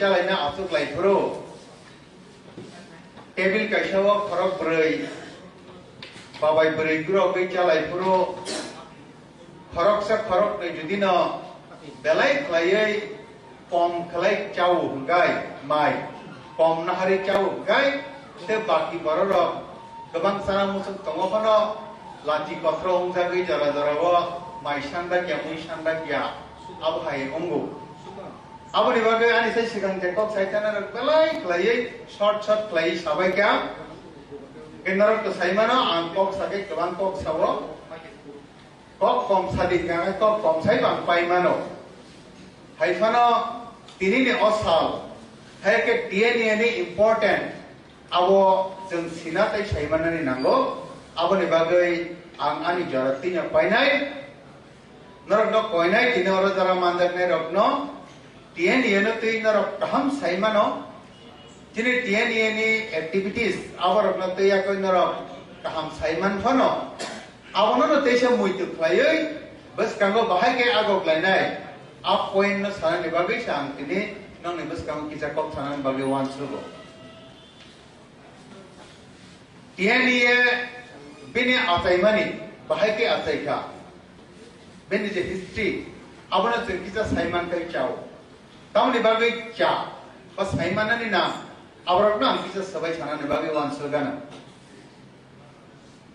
चालायना आसुक लाइफोरो table काइसाव खरक ब्रै बाबाय ब्रै गुराव गै चालायफोरो खरक सा खरक नै जुदि न बेलाय खलायै कम खलाय चाव गाय माइ कम नाहारि चाव गाय ते बाकी बरर गोबां साना मुसुक तंगफनो लांथि पत्र अंजागै जरा जराव माइ सान्दा क्या मुइ सान्दा क्या अब हाय अंगो अब नि बागै आनि साइ सिगां टेकक साइताना बेलाय खलायै शॉर्ट शॉर्ट खलायै साबाय क्या केनरक तो साइमानो आं कक साके गोबां कक सावो kok kom sadik nga kok kom sai bang pai mano hai fano tini ni osal hai ke TNEA ni important abo jeng sina tai sai manani nango abo ni bagai ang ani jarati nya painai norok no koinai tini oro jara mandak ne rokno TNEA no tui norok kaham sai mano tini TNEA ni activities abo rokno tui akoi norok kaham sai man fano आवनो न तेसे मुइतु खलायै बस Congo बाहाय के आगोक लायनाय आप point न साने बागै सांग तिनि नंग ने बस कांगो किसा कप साने बागै वान सुगो TNEA बिने आताइमानि बाहाय के आताइखा बिने जे हिस्ट्री आवनो जों किसा साइमान kai चाव तावनि बागै चा बस साइमाननि ना आवरकनो आं किसा सबाय सानानि बागै वान सुगाना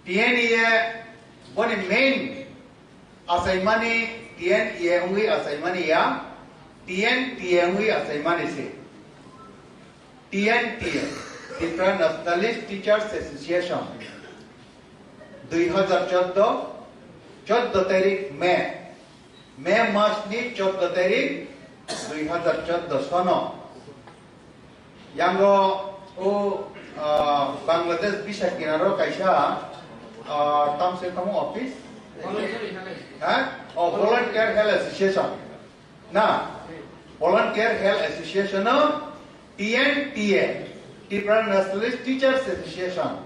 TNEA one main assignment TNEA ungui assignment ya TNEA ungui assignment se TNEA Different Nationalist Teachers Association 2014 तारीख मे मास नि 14 तारीख 2014 सनो यांगो ओ बांग्लादेश बिसा किनारो काइसा tam se kamu office volunteer health association na volunteer health association no TNEA Different Nationalist Teachers Association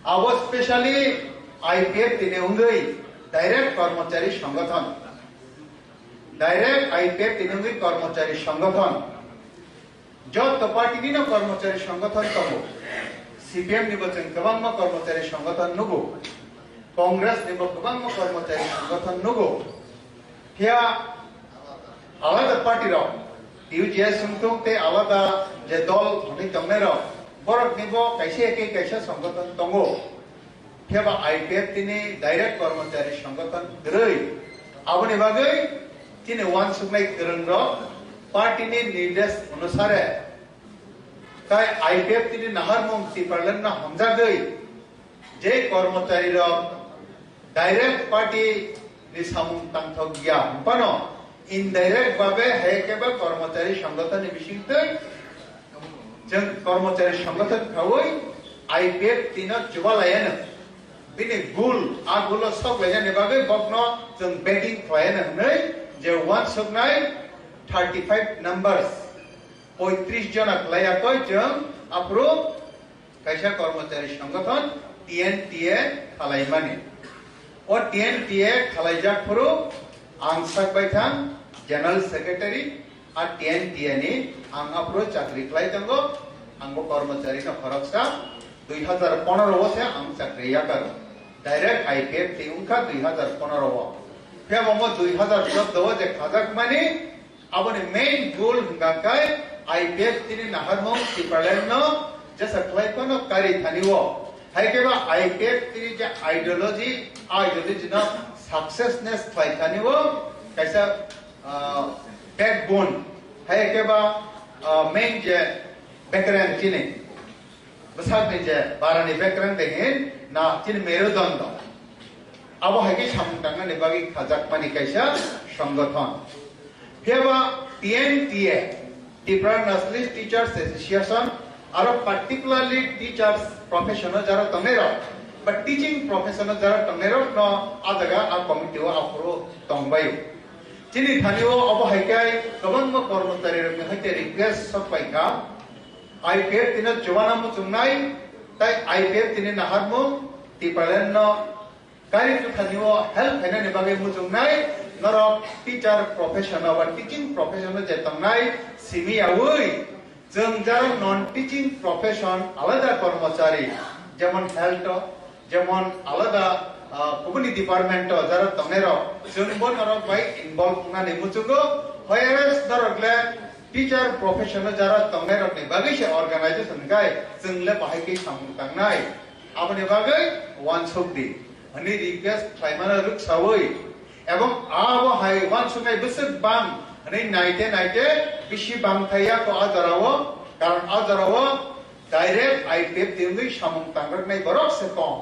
our specially IPFT ne ungui direct कर्मचारी संगठन direct IPFT ne ungui कर्मचारी संगठन जो तो पार्टी नि न कर्मचारी संगठन तमो CPM নির্বাচন গোবাং কর্মচারী সংগঠন নুগো কংগ্রেস গোবাং কর্মচারী সংগঠন নুগো হিয়া আলাদা পার্টি র ইউজিএস সুংতে আলাদা যে দল ধনি তংনে র বরক নিব কাইসে একে কাইসা সংগঠন তঙ্গো হিয়া IPF তিনি ডাইরেক্ট কর্মচারী সংগঠন গ্রই আবনি বাগৈ তিনি ওয়ান সুগনাই গ্রং র পার্টি নি নির্দেশ অনুসারে তাই IPF তিনি নাহার মন্ত্রী পারলেন না হামজা গই যে কর্মচারী র ডাইরেক্ট পার্টি নি সামুং তাংথক গিয়া পানো ইনডাইরেক্ট ভাবে হেকেবা কর্মচারী সংগঠন বিশিংতে जों কর্মচারী সংগঠন খাওই IPF তিন জুবালায়ন बिनि गुल आ गुलो सब लायने बागै बकनो जों बेटिंग खायन नै जे वान सुगनाय 35 नंबर्स 35 জন लायाखै जों अप्रुव कायसा कर्मचारी संगठन TNEA खालायमानि ओ TNEA खालायजाखफोरु आं साकबायथां जनरल सेक्रेटारि आ TNEA नि आं अप्रुव चाकरि खालायदंगो आंबो कर्मचारी न फरकसा 2015 से आं चाकरिया करो डायरेक्ट IPF ती उनका 2015 फिर वो 2014 जे खाजक माने अब ने मेन गोल गाकाय IPF ती ने नहरमो टिपलेनो जैसा क्लाइ कोनो कारी थानी वो है के बा IPF ती जे आइडियोलॉजी न सक्सेसनेस क्लाइ थानी वो कैसा बैकबोन है के बा मेन जे बैकग्राउंड चिने besar meja barang background dengan na tin merudan do abo hagi samtangan ne bagi khajak mani kaisa সংগঠন pheba TNEA Different Nationalist Teachers Association aro particularly teachers professional jara tomero but teaching professional jara tomero no adaga a committee o apro tongbayo chini thanio abo haikai gobang mo kormotari ro haite request sapaika IPF tina jwana mo tungnai tai IPF tina naharmo tipalenno kari tu thaniwo help hena ne bage mo tungnai naro teacher professional or teaching professional je tungnai সিমিয়াওই जों যারা non teaching profession আলাদা কর্মচারী যেমন health যেমন আলাদা গুবुननि department যারা তংনের जों বনরক by involve নানি মুচুগো হয়ারেস দরগলে টিচার প্রফেশন যারা তংনের नि বাগৈসে অর্গানাইজেশন গায় जोंले बाहायके सामतांनाय आबनि बागै वानसुकदि अनि रिक्वेस्ट खालामनो रुखसावै এবং आबो हाय वानसुकनाय बोसोर बां अनि नायते बिसि बांथाया को आजारावो कारण आजारावो डाइरेक्ट आईपीएफटी नि सामतांगनाय बरक से कम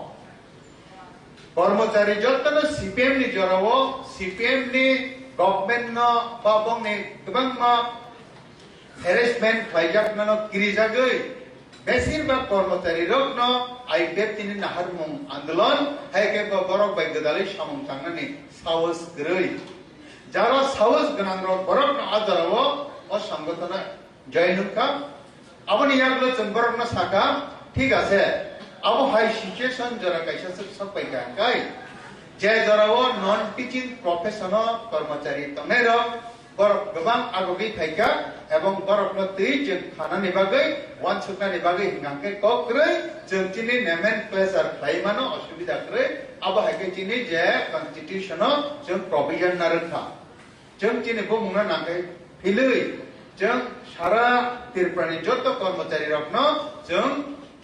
कर्मचारी जतन सीपीएम नि जरावो सीपीएम नि गभर्नमेंट न बाबंनि गोबां हेरेसमेंट खालायजाकनानो किरिजागै बेसिरभाग कर्मचारी रखनो आईपीएफटी नि नाहारमुं आंदोलन हायके बरक बाय गदालै सामतांगनानै साहस गरै যারা সাহস গনাং বরক না আজারাও ও সংগঠন জয়নুকা আবনি ইয়াগলো চংবরক না সাকা ঠিক আছে আবো হাই সিচুয়েশন যারা কাইসা সব পাইকা গাই যে যারাও নন টিচিং প্রফেশন কর্মচারী তমের বরক গোবাং আগবি ফাইকা এবং বরক ন তেই যে খানা নিবাগৈ ওয়ান সুকনা নিবাগৈ হিংগাকে ককरै जों चिनि नेमेन क्लेसार खाइमानो असुबिदा करे आबो हायके चिनि जे कन्स्टिट्यूशन जों प्रोविजन ना रखा जों चिनि बुंनो नांगै फिलै जों सारा तिरपानि जत कर्मचारी रखनो जों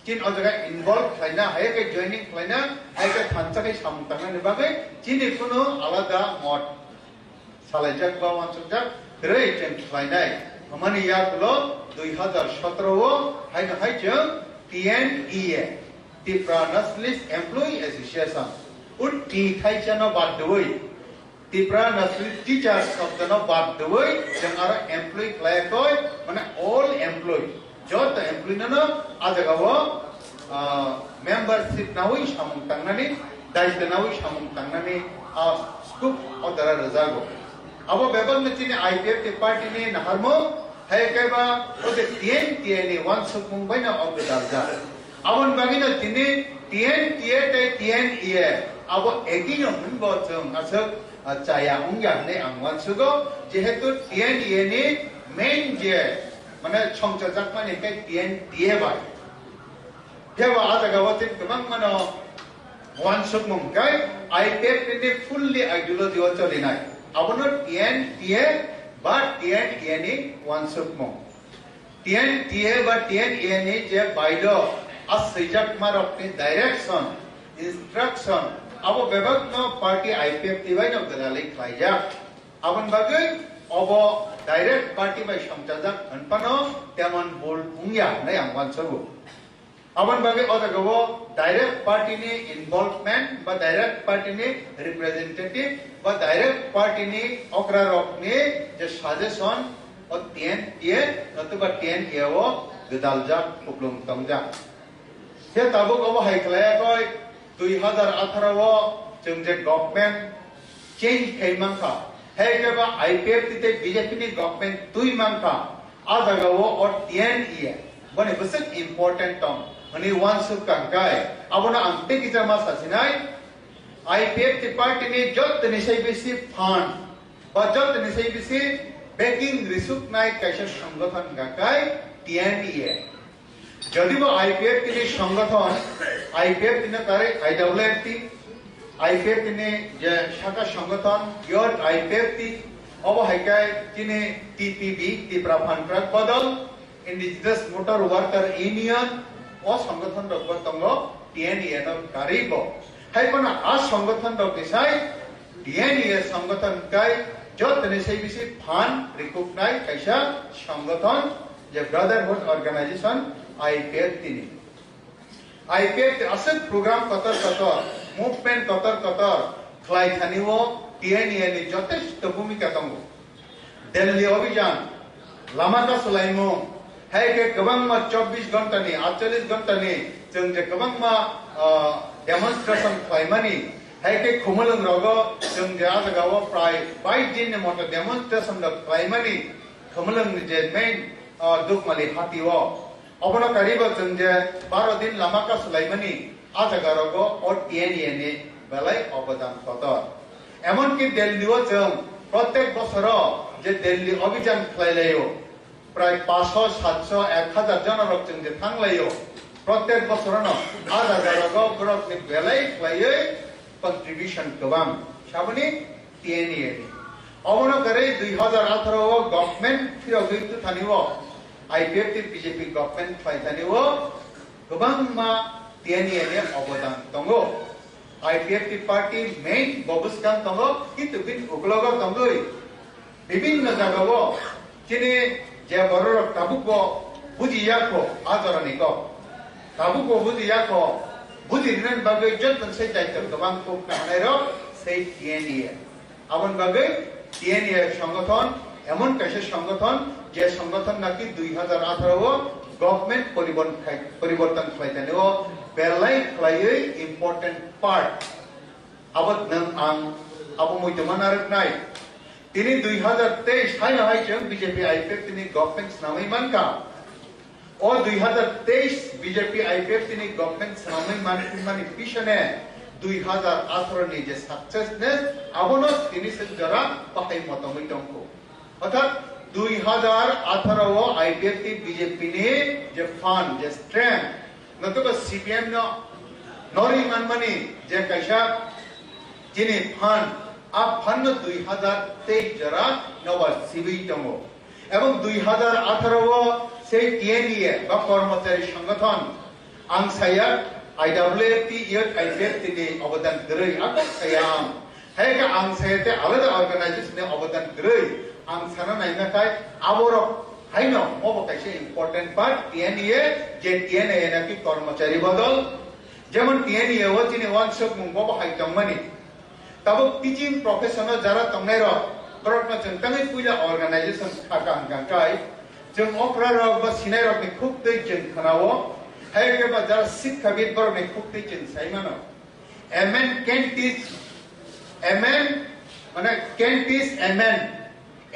चिन अजगा इनभल्व खाइना हायके जॉइनिंग खाइना हायके थानसाकै सामतांना निबागै चिनि कुनो आलादा मत सालायजाक बा वानसुकजाक रै जों खाइनाय हमनि याकलो 2017 हायनो हाय जों TNEA Tipra Nationalist Employee Association उन टी थाइचनो बाददवै Tipra Nationalist Teachers शब्दनो बाददवै जों आरो एमप्लॉय क्लायकय माने ऑल एमप्लॉय जत एमप्लॉय ननो आजगावो मेंबरशिप नावै सामंतांनानै दायित्व नावै सामंतांनानै स्कुप अदारा रजागो अब बेबल नचिनि आईपीएफटी पार्टी नि नाहारमो हायकेबा ओदे TNEA वन सुकमुंबाय ना अबदारजा आवन बागिना तिनि TNEA ते TNEA आबो एगिनो मोनबो जों आसो चाया उंगाने आंवान सुगो जेहेतु TNEA नि मेन जे माने संचाजाकमानि के TNEA बाय जेबा आजागाव तिन गोबां मानो वन सुकमुंगाय आईपीएफटी नि फुल्ली आइडियोलॉजी व चलिनाय आबोनो TNEA बा TNEA नि वानसुकमो TNEA बा TNEA नि जे बायलो असैजाक मारकनि डाइरेक्शन इंस्ट्रक्शन आबो बेबागनो पार्टी आईपीएफटी बाय न गदालै खायजा आबन बागै अबो डाइरेक्ट पार्टी बाय संचाजाक अनपानो तेमन बोल उंया नै आं वानसुगो आबन बागै अजागावो डाइरेक्ट पार्टी नि इनवॉल्वमेंट बा डाइरेक्ट पार्टी नि रिप्रेजेंटेटिव बा डाइरेक्ट पार्टी नि अग्रारकनि जे सजेशन ओ TNEA नतुबा TNEA ओ गदालजा प्रब्लेम तंजा से ताबो गबो हायख्लायाखै 2018 ओ जों जे गवर्नमेंट चेंज खाइमांखा हायकेबा आईपीएफटी ते बीजेपी नि गवर्नमेंट तुइ मांखा आजागावो और TNEA बने बसक इंपोर्टेंट टर्म अनि वन सुक कांगाय आबोना आंते किजामा सासिनाय आईपीएफटी पार्टी नि जत निसै बेसि फान्ड बा जत निसै बेसि बेकिंग रिसुकनाय कायसा संगठन गाकाय TNEA जदिबो आईपीएफटी नि संगठन आईपीएफटी ने तारे आईडब्ल्यूएफटी आईपीएफटी ने जे शाखा संगठन योर आईपीएफटी अबो हायकाय तिने टीपीबी त्रिपुरा फान्ड्राक बदल इंडिजिनस मोटर वर्कर यूनियन ओ संगठन रखबतंग TNEA न कारिबो हायपना आ संगठन रखिसाय TNEA संगठन काय जत निसै बिसि फान रिकग्नाइज कैसा संगठन जे ब्रदरहुड ऑर्गेनाइजेशन आईपीएफटी नि आईपीएफटी असक प्रोग्राम कतर मूवमेंट कतर खलाय थानिवो TNEA नि যথেষ্ট भूमिका दङ दिल्ली अभियान लामाका सलायमु हायके गोबांमा 24 घन्टानि 48 घन्टानि जों जे गोबांमा डेमोन्स्ट्रेशन खालामनानै हायके खुमलंग रगो जों जे आजागाव प्राय 22 दिन मत डेमोन्स्ट्रेशन खालामनानै खुमलंग जे मेन दुखमालि हातिओ अबनो कारिबो जों जे 12 दिन लामाका सलायमानि आजागारगो और TNEA नि बेलाय अबदान कतर एमनकि दिल्लीओ जों प्रत्येक बছर जे दिल्ली अभियान खालायलायो প্রায় 500 700 1000 জনরক जों যে থাংলাयो প্রত্যেক বছরনো 1000 গরকনি বেলাই ক্লাयै কন্ট্রিবিউশন গোबां সাবনি TNEA অবনো করে 2018 গভর্নমেন্ট ফিরো গইতু থানিও IPFT BJP গভর্নমেন্ট ফাইথানিও गोबां मा TNEA नि অবদান দङो IPFT पार्टी मेन बबुस्कान दङो किन्तु बिन उगलगा दङै বিভিন্ন জায়গাও যিনি যে বড় কাবুকো বুঝিয়াকো আজরানিকো কাবুকো বুঝিয়াকো বুঝিনেন বাগৈ যতন সেই দায়িত্ব গোबां কো কানাইরো সেই TNEA আমন বাগৈ TNEA সংগঠন এমন কাছে সংগঠন যে সংগঠন নাকি 2018 গভর্নমেন্ট পরিবর্তন খাইতানেও বেলাই খাইयै ইম্পর্টেন্ট পার্ট আবত নং আং আবু মুইতমান আর নাই তিনি 2023 হাই হাই जों बीजेपी IPFT नि गवर्नमेंट नामै मानका ओ 2023 बीजेपी IPFT नि गवर्नमेंट नामै मानि पिछने 2018 नि जे सक्सेसनेस आबनो তিনি জরা পাহাই মতমই দংকো অর্থাৎ 2018 IPFT BJP नि जे फान जे स्ट्रेंथ नतुबा CPM नो नरि मानमानि जे कायसा जिनि फान आप फान 2023 जरा नवा सिबि दङो এবং 2018 সেই TNEA বা কর্মচারী সংগঠন আংসায়া IWFT ইয়ত IPFT नि অবদান গরৈ আকো সায়াম হেগা আংসায়াতে আলাদা অর্গানাইজেশনে অবদান গরৈ আংসানা নাইনাকাই আবরক হাইনো মবো কাইসে ইম্পর্টেন্ট পার্ট TNEA যে TNEA নাকি কর্মচারী বদল যেমন TNEA ও যিনি ওয়ানশপ মুংবো হাইতংমানি तब टीचिंग प्रोफेशनल जरा तंगनेरो बरकना जों तंगै पुइला अर्गानाइजेशन थाका हंगांकाय जों अफ्रा रक बा सिनाय रक नि खुब दै जों खनावो हायके बा जरा शिक्षाविद बरक नि खुब दै जों साइमानो a man can teach a man माने can teach a man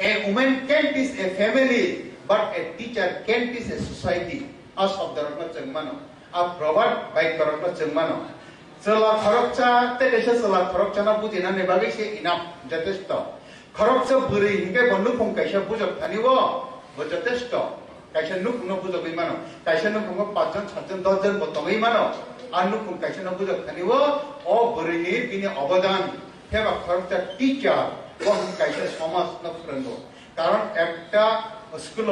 a woman can teach a family but a teacher can teach a society as of the rokna जों मानो आ प्रभात बाय करकना जों मानो Sela khorokcha te kaisa sela khorokcha na bujina ne bagi se enough যথেষ্ট khorokcha buri hinge bonu phong kaisa bujok thaniwo bo যথেষ্ট kaisa nuk no bujok imano kaisa nuk phong 5 জন 7 জন 10 জন botongei mano আর nuk phong kaisa no bujok thaniwo o buri ni bini অবদান হেবা khorokcha teacher bong kaisa সমাজ no phrengo কারণ একটা school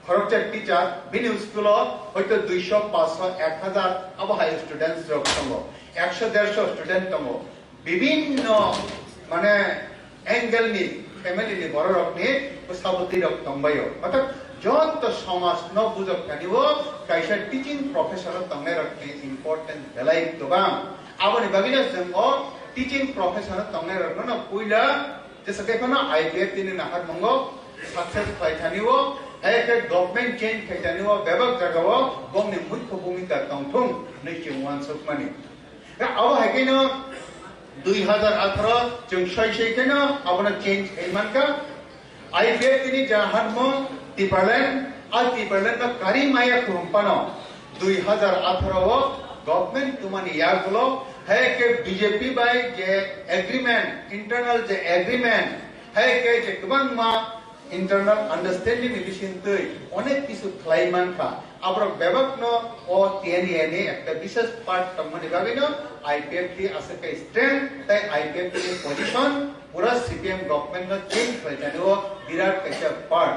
খরচা teacher বিনি school হয়তো 200 500 1000 আবো high students rock সঙ্গ 100 150 student তঙ্গ বিভিন্ন মানে অ্যাঙ্গেল নি ফ্যামিলি নি বড় রক নি সাবতি রক তংবায়ো অর্থাৎ যত সমাজ ন বুঝক কানিও কাইসা টিচিং প্রফেশনাল তংনে রক নি ইম্পর্টেন্ট বেলাই দবাং আবনি বাগিনা जों টিচিং প্রফেশনাল তংনে রক ন পুইলা যেসকে কোন IPFT नि নাহার মঙ্গো সাকসেস পাইথানিও एक गवर्नमेंट चेंज खाइतानिও बेबक जागाओ गमनि मुख्य भूमिका तंथुं नैचे वानसकमानि दा अब हाइकेनो 2018 जों सयसेकेनो आबनो चेंज खाइमानका IPFT नि जाहानमो टिपारलेन कारि माया खुरमपानो 2018 गवर्नमेंट तुमानि यागलो है के BJP by J agreement internal J agreement है के जे गोबां मा internal understanding edition tei onek kisu khlaiman kha abrok bebakno o TNEA ni ekta bishesh part tamani babino IPFT ase kai strength tai IPFT ni position pura CPM government no change hoijano birat kaisa part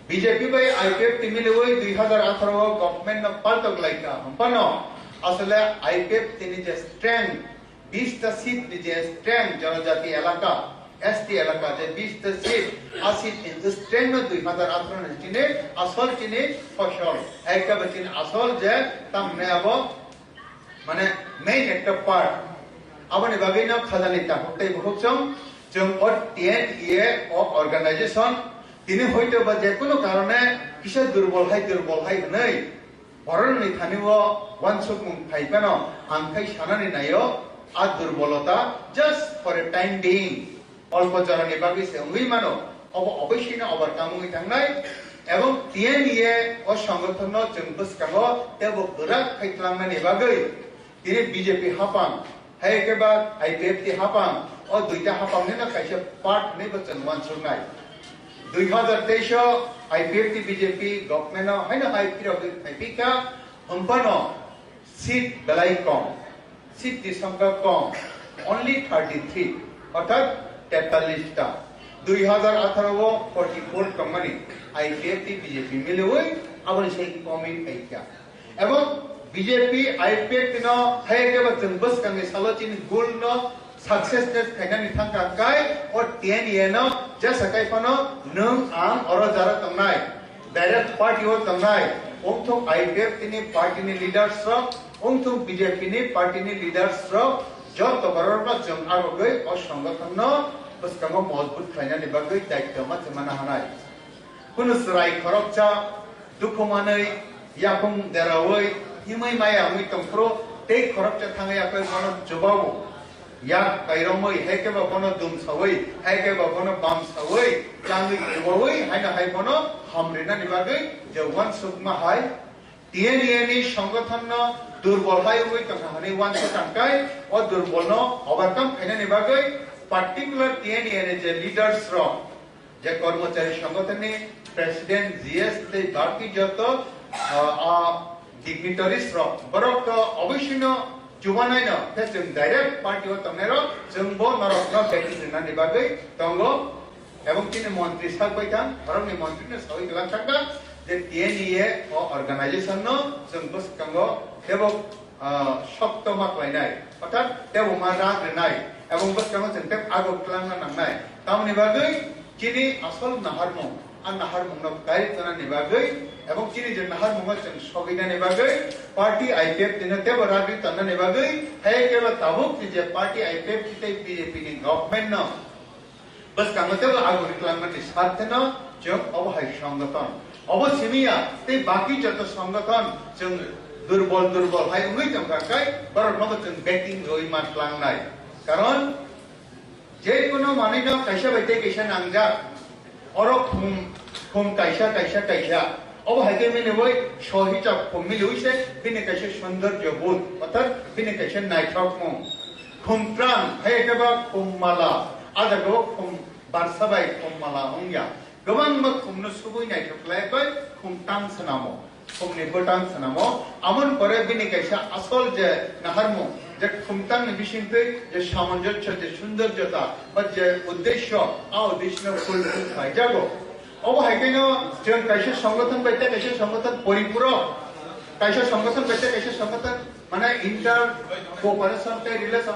BJP by IPFT milewoi 2018 government no paltok laika hampano asale IPFT ni je strength 20 ta seat ni je strength janajati elaka ST এলাকা যে 20 টা seat 80 in the strength of 2018 চিনে আসল চিনে ফসল একটা বচিন আসল যে তামনে আব মানে মেইন একটা পার্ট আবনি বাগিনা খাজানি তা হতেই বহুচম जों TNEA ও অর্গানাইজেশন তিনি হইতো বা যে কোনো কারণে কিসে দুর্বল হয় নাই বরণনি থানিও ওয়ানসুক মুং ফাইপানো আংখাই সানানি নাইও আর দুর্বলতা just for a time being অল্প জননি বাগি সেঙ্গুই মানো অবশ্যই না ওভারকামুই থাংনাই এবং TNEA ও সংগঠন जों বসকাগো তেবো গোরাক খাইতলাংনানি বাগৈ তিনি BJP হাপাং হাইকেবা IPFT হাপাং ও দুইটা হাপাংনি না কাইসে পার্ট নেই বচন one সুরনাই 2023 IPFT BJP government no hai na IPFT umpano seat belai kom seat di সংখ্যা কম only 33 অর্থাৎ 43 টা 2018 44 কোম্পানি IPFT BJP মিলে ওই আবার সেই কমই পাইকা এবং BJP IPFT no hai ke ba jeng bus kang salotin gul no successness khainani thangka kai or TNEA no ja sakai pano nung ang oro jara tangnai direct party or tangnai ongthong IPFT ni party ni leaders ro ongthong BJP ni party ni leaders ro jot baror ba jeng agoi o সংগঠন no bus kang মজবুত khainani bagai daitya ma jamana hanai kuno srai khorokcha dukhumanai yakung derawai himai maya mui tongpro tei khorokcha thangai akai kono jobabu ya kairomoi heke ba kono dum sawai heke ba kono bam sawai changi jobawai haina hai kono hamrena nibagai je one sukma hai TNEA ni সংগঠন no durbol hai ui tong hani one tangkai o durbol no overcome haina nibagai particular TNEA ni je leaders ro je কর্মচারী সংগঠনে president GS তে বাকি যত dignitaries ro borok obisino jumanai no fesum direct party o tamnero jengbo norok no bekin na ni bagai tongo এবং তিনি মন্ত্রী সাকবাইতান ধরমনি মন্ত্রী ne সই গলান থাকা যে TNEA ও অর্গানাইজেশন no জengbo kango দেব সপ্তমা কইনাই অর্থাৎ দেব মারা নাই এবং বস kango জেনতে আগো প্ল্যান না নাই তামনি বাgai যিনি আসল নাহারমো আর নাহারমো গাই তনা নিবাগৈ এবং যিনি যে নাহারমো চন সবিনা নিবাগৈ পার্টি IPF দিনতে বরাবি তনা নিবাগৈ হে কেবা তাবুক যে পার্টি IPF তে BJP ni গভর্নমেন্ট ন বস কামতে আগো রিক্লাইমেন্ট সাথে ন জং অবহাই সংগঠন অবসীমিয়া তে বাকি যত সংগঠন জং দুর্বল হাই উই তংকাই বড় মগজন ব্যাটিং জয় মাতলাং নাই কারণ যে কোনো মানিন কাইসা বাইতে কাইসা নাংজা অর খুম কাইসা অব হাইতে মিলে ওই সহিচক খুম মিলে হইছে বিনে কাইসা সৌন্দর্য বোধ অর্থাৎ বিনে কাইসা নাইটক মং খুম প্রাণ হাই একেবা খুম মালা আদাগো খুম বারসাবাই খুম মালা হংয়া গোবাং মা খুমনো সুবুই নাইটকলাই কই খুম টাং সানামো খুমনি বটাং সানামো আমন পরে বিনে কাইসা আসল যে নাহারমো যে খুমতাং বিশিন্তে যে সামঞ্জস্য যে সৌন্দর্যতা বা যে উদ্দেশ্য উদ্দেশ্য ফুল খাই যাগো অবহাইকেন যে কাইসা সংগঠন বাইতে কাইসা সংগঠন পরিপূরক কাইসা সংগঠন বাইতে কাইসা সংগঠন মানে ইন্টার কোঅপারেশন তে রিলেশন